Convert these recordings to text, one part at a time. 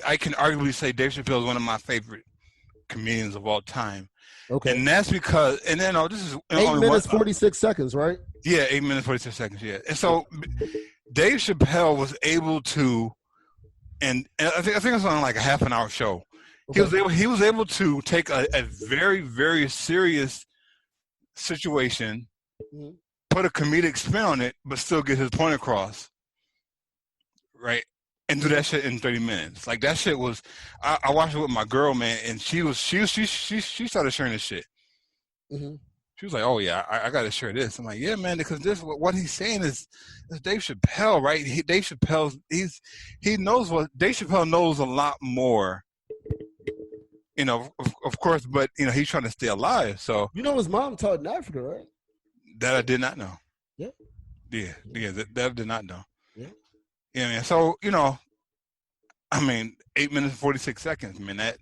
I can arguably say Dave Chappelle is one of my favorite comedians of all time. Okay. And that's because, and then this is 8 minutes 46 seconds, right? Yeah, 8 minutes 46 seconds. Yeah, and so Dave Chappelle was able to, and I think it was on like a half an hour show. Okay. He was able to take a very, very serious situation, put a comedic spin on it, but still get his point across, right? And do that shit in 30 minutes. Like that shit was. I watched it with my girl, man, and she started sharing this shit. Mm-hmm. She was like, "Oh yeah, I got to share this." I'm like, "Yeah, man," because this what he's saying is Dave Chappelle, right? Dave Chappelle Dave Chappelle knows a lot more. You know, of course, but you know he's trying to stay alive. So his mom taught in Africa, right? That I did not know. Yeah. That I did not know. Yeah, man. So, I mean, 8 minutes and 46 seconds, man. That,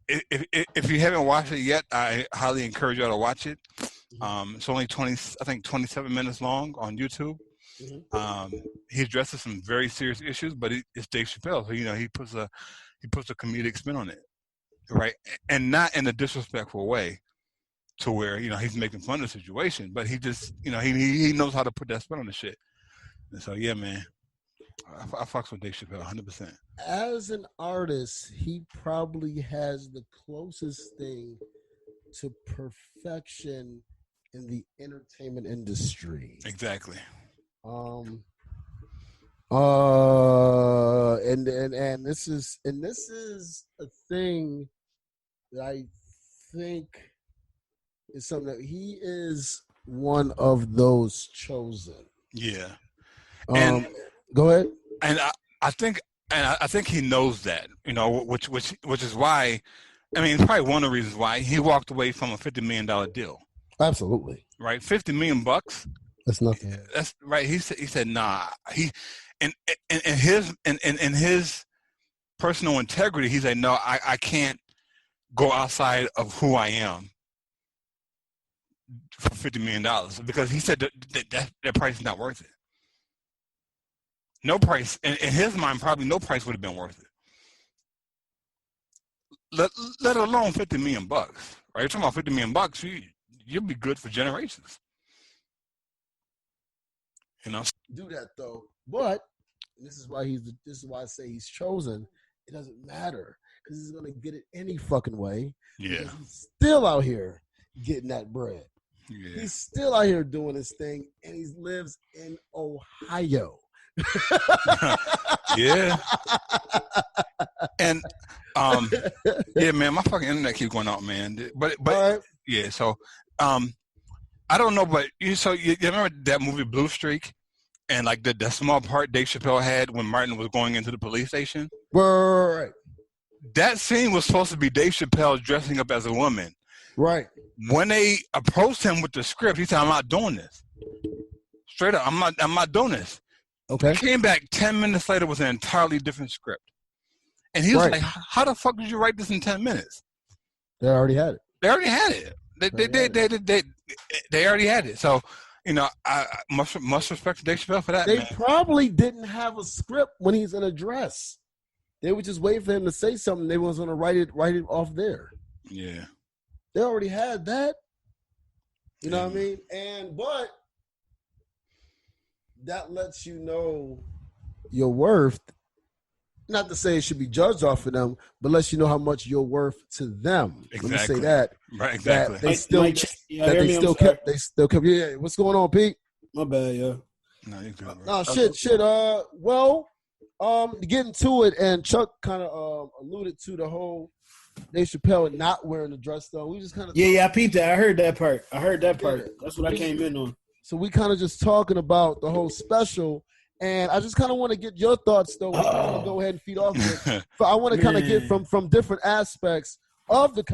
if you haven't watched it yet, I highly encourage you all to watch it. It's only 27 minutes long on YouTube. He addresses some very serious issues, but it's Dave Chappelle, so he puts a comedic spin on it, right? And not in a disrespectful way, to where he's making fun of the situation, but he just he knows how to put that spin on the shit. And so, yeah, man, I fucks with Dave Chappelle 100%. As an artist, he probably has the closest thing to perfection in the entertainment industry. Exactly. And this is a thing that I think is something that he is one of those chosen. Yeah. And go ahead. And I think he knows that, which is why, I mean, it's probably one of the reasons why he walked away from a $50 million deal. Absolutely. Right, $50 million. That's nothing. That's right. He said nah. He and his personal integrity. He said no. I can't go outside of who I am for $50 million because he said that price is not worth it. No price, in his mind, probably no price would have been worth it. Let alone $50 million, right? You're talking about $50 million, you'll be good for generations. Do that though, but this is why I say he's chosen. It doesn't matter because he's gonna get it any fucking way. Yeah, he's still out here getting that bread. Yeah, he's still out here doing his thing, and he lives in Ohio. Yeah. And yeah, man, my fucking internet keeps going out, man. But right. Yeah, so I don't know, but you remember that movie Blue Streak, and like the small part Dave Chappelle had when Martin was going into the police station? Right. That scene was supposed to be Dave Chappelle dressing up as a woman. Right. When they approached him with the script, he said, "I'm not doing this." Straight up, I'm not doing this. Okay. Came back 10 minutes later with an entirely different script. And he was like, how the fuck did you write this in 10 minutes? They already had it. They already had it. They already had it. So, I must respect to Dave Chappelle for that. They probably didn't have a script when he's in a dress. They would just wait for him to say something. They was going to write it off there. Yeah. They already had that. You know what I mean? But that lets you know your worth. Not to say it should be judged off of them, but lets you know how much you're worth to them. Exactly. Let me say that. Right, exactly. They still kept. Yeah. What's going on, Pete? My bad, yeah. No, you're good, bro. Shit. Getting to it, and Chuck kind of alluded to the whole Dave Chappelle not wearing the dress though. We just kind of I peeped that. I heard that part. That's what I came in on. So we kind of just talking about the whole special, and I just kind of want to get your thoughts though. We're gonna go ahead and feed off it. But I want to kind of get from different aspects of the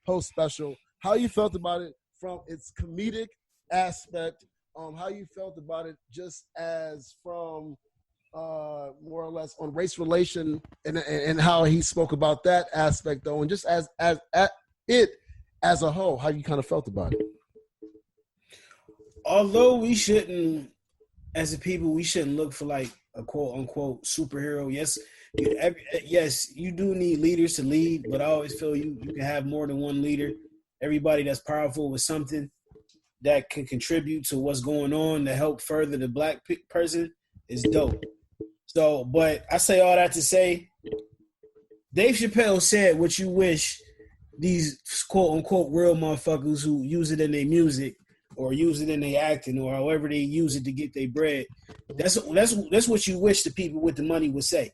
whole special, how you felt about it from its comedic aspect, how you felt about it just as from more or less on race relation and how he spoke about that aspect though, and just as it as a whole, how you kind of felt about it. Although we shouldn't, as a people, we shouldn't look for like a quote unquote superhero. Yes, you do need leaders to lead, but I always feel you can have more than one leader. Everybody that's powerful with something that can contribute to what's going on to help further the black person is dope. So, but I say all that to say, Dave Chappelle said what you wish these quote unquote real motherfuckers who use it in their music or use it in their acting or however they use it to get their bread. That's what you wish the people with the money would say.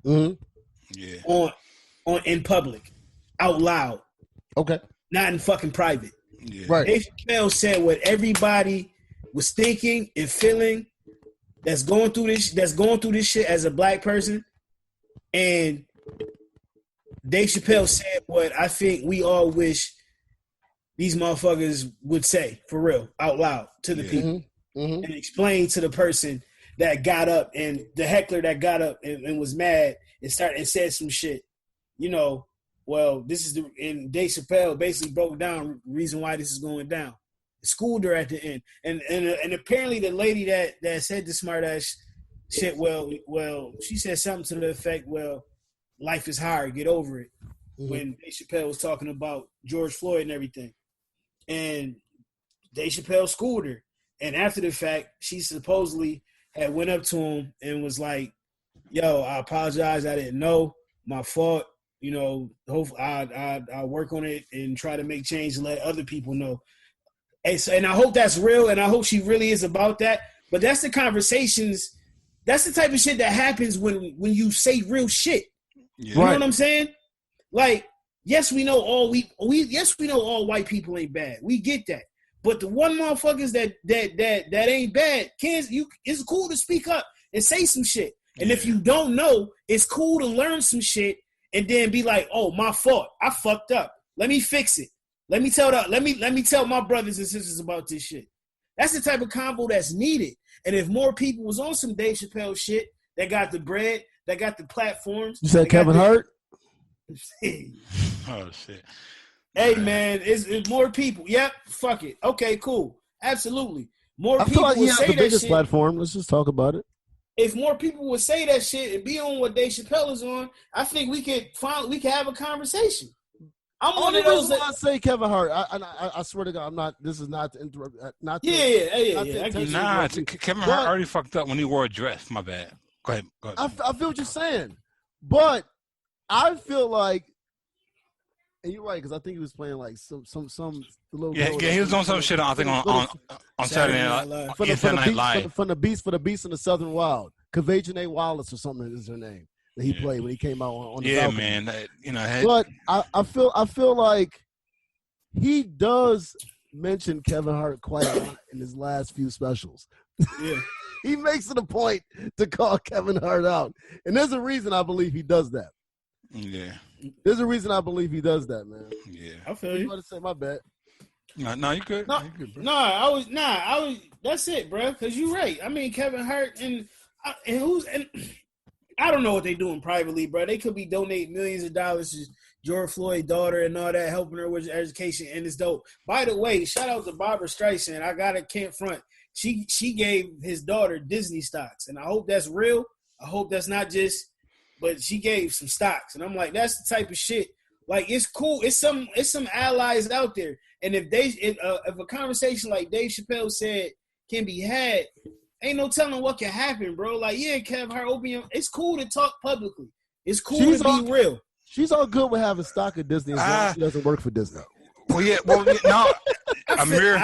Mm-hmm. Yeah. On in public, out loud. Okay. Not in fucking private. Yeah. Right. Dave Chappelle said what everybody was thinking and feeling that's going through this shit as a black person. And Dave Chappelle said what I think we all wish these motherfuckers would say for real, out loud to the people. Mm-hmm. And explain to the person that got up and the heckler that got up and was mad and said some shit. You know, well, this is and Dave Chappelle basically broke down the reason why this is going down. Schooled her at the end. And apparently the lady that said the smart ass shit, well, she said something to the effect, well, life is hard, get over it. Mm-hmm. When Dave Chappelle was talking about George Floyd and everything. And Dave Chappelle schooled her. And after the fact, she supposedly had went up to him and was like, yo, I apologize, I didn't know, my fault. You know, hopefully I'll work on it and try to make change and let other people know. And I hope that's real, and I hope she really is about that. But that's the conversations, that's the type of shit that happens when you say real shit. Yeah. You know what I'm saying? Like, yes, we know all we know all white people ain't bad. We get that. But the one motherfuckers that ain't bad, it's cool to speak up and say some shit. And if you don't know, it's cool to learn some shit and then be like, oh, my fault. I fucked up. Let me fix it. Let me tell my brothers and sisters about this shit. That's the type of convo that's needed. And if more people was on some Dave Chappelle shit, that got the bread, that got the platforms. You said Kevin Hart? Oh, shit. Hey, man, it's more people. Yep, fuck it. Okay, cool. Absolutely. More I people feel like he would has say the that biggest shit. platform. Let's just talk about it. If more people would say that shit and be on what Dave Chappelle is on, I think we could have a conversation. I'm one of those. I say Kevin Hart. I swear to God, I'm not. This is not to interrupt. Kevin Hart already fucked up when he wore a dress. My bad. Go ahead. I feel what you're saying, but I feel like, and you're right, because I think he was playing like some little. Yeah, he was doing some shit. I think on Saturday Night Live. From the Beast in the Southern Wild. Kavajane Wallace or something is her name that he played when he came out on the balcony. Man. But I feel like he does mention Kevin Hart quite a lot in his last few specials. Yeah. He makes it a point to call Kevin Hart out. And there's a reason I believe he does that. Yeah. There's a reason I believe he does that, man. Yeah. I feel you. You to say my bad. No, you good. No, you good, bro. I was. That's it, bro. Because you're right. I mean, Kevin Hart and I don't know what they doing privately, bro. They could be donating millions of dollars to George Floyd's daughter and all that, helping her with education, and it's dope. By the way, shout out to Barbara Streisand. Can't front. She gave his daughter Disney stocks, and I hope that's real. I hope that's not just, but she gave some stocks, and I'm like, that's the type of shit. Like, it's cool. It's some allies out there, and if a conversation like Dave Chappelle said can be had, ain't no telling what can happen, bro. Like, yeah, Kevin Hart, it's cool to talk publicly. It's cool to be real. She's all good with having stock at Disney as long as she doesn't work for Disney. No. Amir,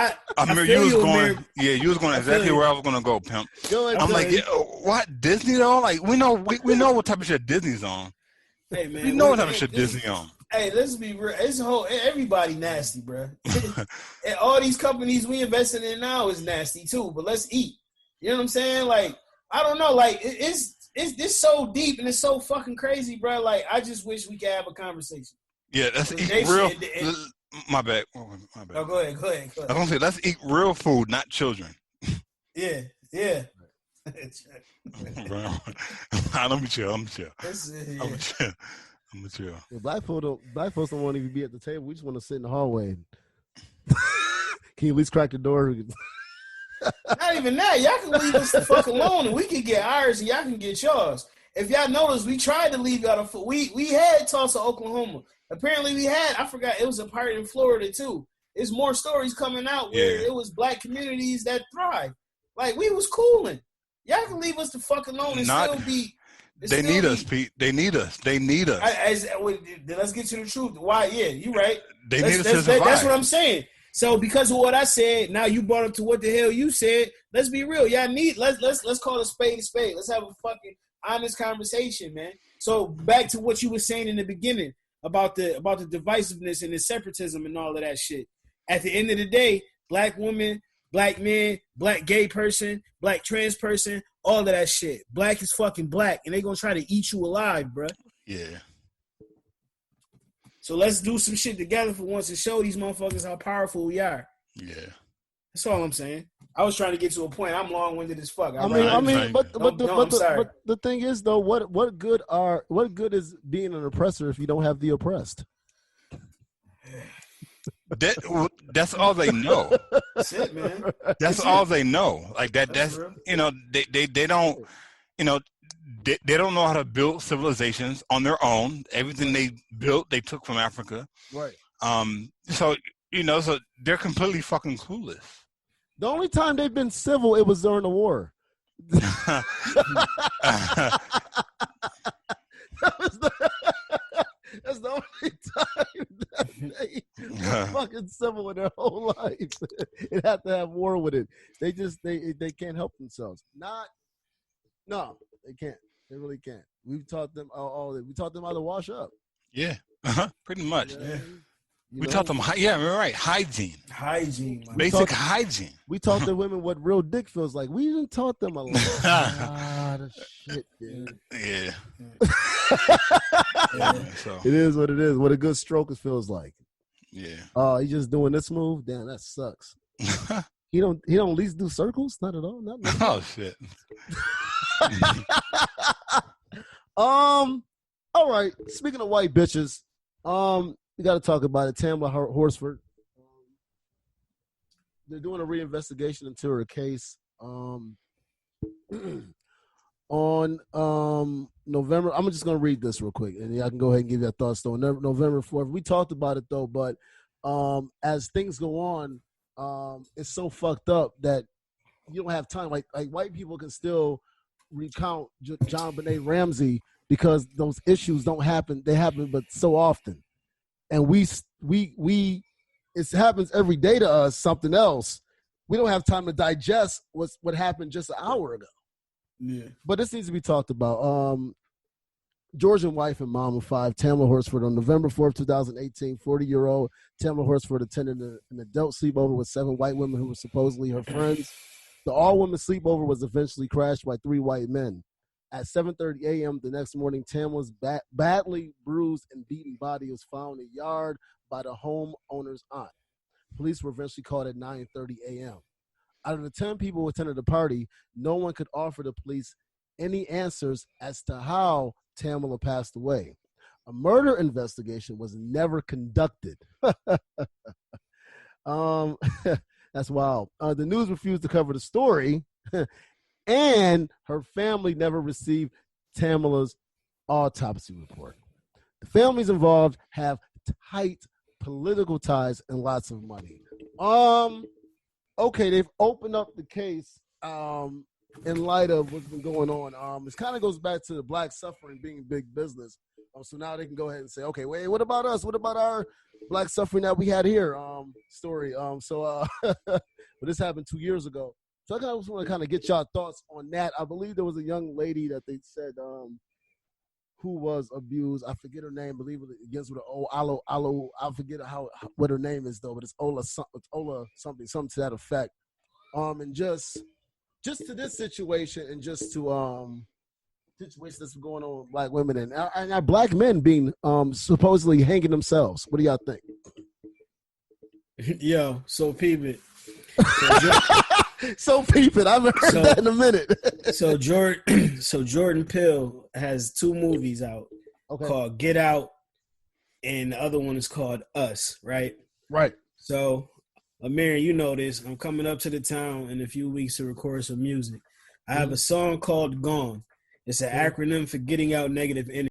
you was going. Yeah, you was going exactly where I was going to go, pimp. I'm like, what, Disney though? Like, we know what type of shit Disney's on. Hey, man, we know what type of shit Disney on. Hey, let's be real. Everybody nasty, bro. And all these companies we invested in now is nasty too. But let's eat. You know what I'm saying? Like, I don't know. Like, it's so deep and it's so fucking crazy, bro. Like, I just wish we could have a conversation. Yeah, let's eat real. My bad. Oh, go ahead. I was gonna say, let's eat real food, not children. Yeah. Let me chill. I'm gonna chill. Yeah, black folks don't want to even be at the table. We just want to sit in the hallway. Can you at least crack the door? Not even that. Y'all can leave us the fuck alone, and we can get ours, and y'all can get yours. If y'all notice, we tried to leave y'all the we had Tulsa, Oklahoma. Apparently, we had. I forgot it was a part in Florida too. There's more stories coming out where it was black communities that thrive. Like we was cooling. Y'all can leave us the fuck alone and still be. They need us, Pete. They need us. They need us. Let's get to the truth. Why? Yeah, you right. They need us to survive. That's what I'm saying. So because of what I said, now you brought up to what the hell you said. Let's be real. Y'all need let's call a spade a spade. Let's have a fucking honest conversation, man. So back to what you were saying in the beginning about the divisiveness and the separatism and all of that shit. At the end of the day, black woman, black man, black gay person, black trans person, all of that shit. Black is fucking black, and they gonna try to eat you alive, bruh. Yeah. So let's do some shit together for once and show these motherfuckers how powerful we are. Yeah. That's all I'm saying. I was trying to get to a point. I'm long-winded as fuck. But the thing is though, what good is being an oppressor if you don't have the oppressed? That's all they know. That's it, man. That's all they know. Like that. That's you know they don't you know they don't know how to build civilizations on their own. Everything they built, they took from Africa. Right. So you know, so they're completely fucking clueless. The only time they've been civil, it was during the war. That's the only time that they were fucking civil in their whole life. It had to have war with it. They can't help themselves. No, they can't. They really can't. We've taught them we taught them how to wash up. Yeah, pretty much. Yeah. We taught them, right, hygiene. Hygiene. Man. Basic hygiene. We taught the women what real dick feels like. We didn't taught them a lot of shit, dude. Yeah. So. It is what it is. What a good stroke feels like. Yeah. He's just doing this move. Damn, that sucks. He don't at least do circles? Not at all. Not oh shit. All right. Speaking of white bitches, we got to talk about it. Tamla Horsford. They're doing a reinvestigation into her case. On November, I'm just going to read this real quick, and y'all can go ahead and give your thoughts. Though November 4th, we talked about it though, but as things go on, it's so fucked up that you don't have time. Like white people can still recount John Benet Ramsey because those issues don't happen. They happen, but so often. And it happens every day to us, something else. We don't have time to digest what happened just an hour ago. Yeah. But this needs to be talked about. Georgian wife and mom of 5, Tamla Horsford, on November 4th, 2018, 40-year-old Tamla Horsford attended an adult sleepover with 7 white women who were supposedly her friends. The all-women sleepover was eventually crashed by 3 white men. At 7:30 a.m. the next morning, Tamla's badly bruised and beaten body was found in a yard by the homeowner's aunt. Police were eventually called at 9:30 a.m. Out of the 10 people who attended the party, no one could offer the police any answers as to how Tamla passed away. A murder investigation was never conducted. That's wild. The news refused to cover the story. And her family never received Tamla's autopsy report. The families involved have tight political ties and lots of money. Okay, they've opened up the case in light of what's been going on. It kind of goes back to the black suffering being big business. So now they can go ahead and say, okay, wait, what about us? What about our black suffering that we had here? Story. But this happened 2 years ago. So I just want to kind of get y'all thoughts on that. I believe there was a young lady that they said who was abused. I forget her name. I believe it begins with an Alo. I forget what her name is though, but it's Ola something to that effect. And just to this situation, and just to situation that's going on with black women and our black men being supposedly hanging themselves. What do y'all think? Yo, so peep it. So peep it. I haven't heard that in a minute. So Jordan Peele has 2 movies out called Get Out, and the other one is called Us, right? Right. So Amir, you know this. I'm coming up to the town in a few weeks to record some music. I have a song called Gone. It's an acronym for getting out negative energy.